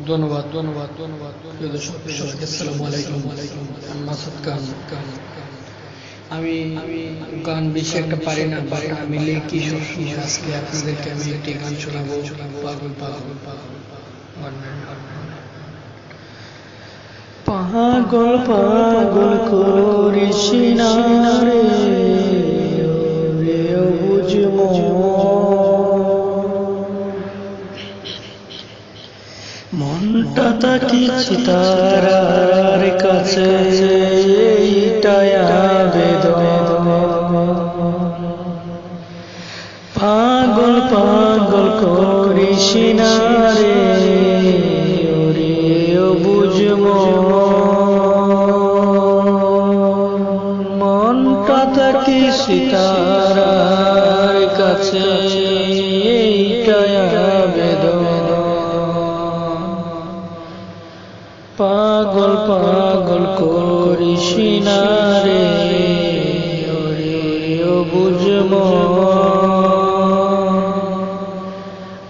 ধন্যবাদ ধন্যবাদ ধন্যবাদ প্রিয় দর্শক সবাইকে আসসালামু আলাইকুম। আমি মাসুদ খান। আমি গান বেশি একটা পারি না, বাট আমি লিখি সবসময়। আজকে আপনাদেরকে আমি একটি গান শোনাবো, পাগল পাগল পাগল পাগল পাগল করিস না রে, বুঝবো মনটা তাকিয়েছি তারার কাছে, এইটাই আবেদন। পাগল পাগল করিস না রে, ওরে ও বুঝবো মনটা তাকিয়েছি তারার কাছে, এইটাই আবেদন। পাগল পাগল করিস না রে, ওরে ও বুঝবো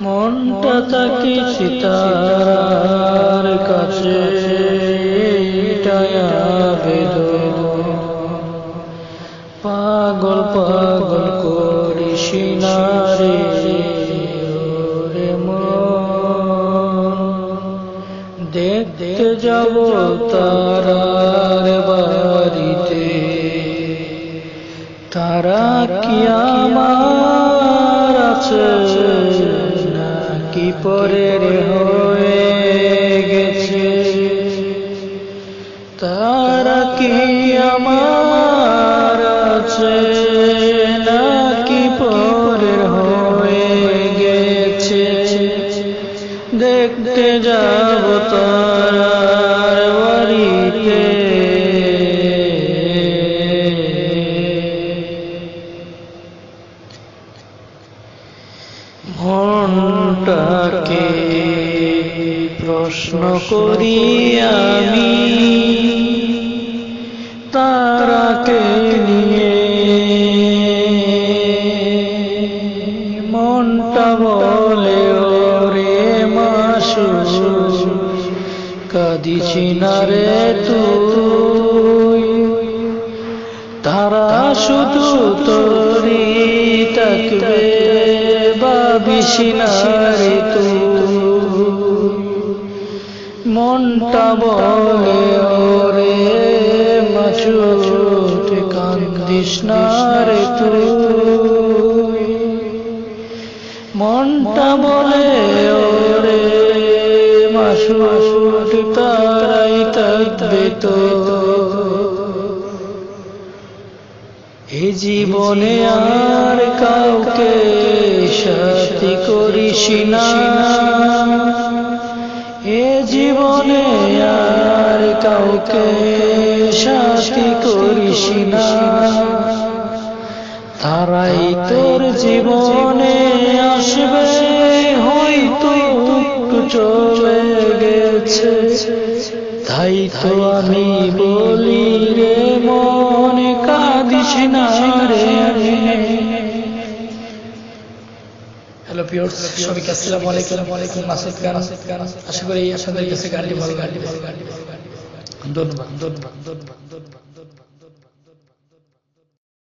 মনটা তাকিয়েছি তারার কাছে, এইটাই আবেদন। পাগল পাগল করিস না রে, ওরে মন দেখতে যাব তারার বাড়িতে, তারা কি আমার আছে নাকি পরের হয়ে গেছে? তারা কি আমার আছে নাকি পরের হয়ে গেছে? দেখতে যাব তারার বাড়িতে, মনটাকে প্রশ্ন করি আমি তারাকে নিয়ে, মনটা বলে ওরে মাসুদ কাঁদিস না রে তুই, তারা শুধু তোরই তাকবে, ভাবিস না রে তুই। মনটা বলে ওরে মাসুদ কান্দিস না রে তুই, মনটা বলে ওরে মাসুদ তারাই থাকবে তো। এ জীবনে আর কাউকে সাথী করিস না, এ জীবনে আর কাউকে সাথী করিস না, তারাই তোর জীবনে আসবে হয়তো একটু চলে গেছে। তাই তো আমি বলি রে মনে কাঁদিস না রে। হ্যালো ভিউয়ার্স, সবাইকে আসসালামু আলাইকুম। মাসুদ খান। আশা করি আপনাদের কাছে গানটি ভালো লাগবে। ধন্যবাদ ধন্যবাদ ধন্যবাদ ধন্যবাদ।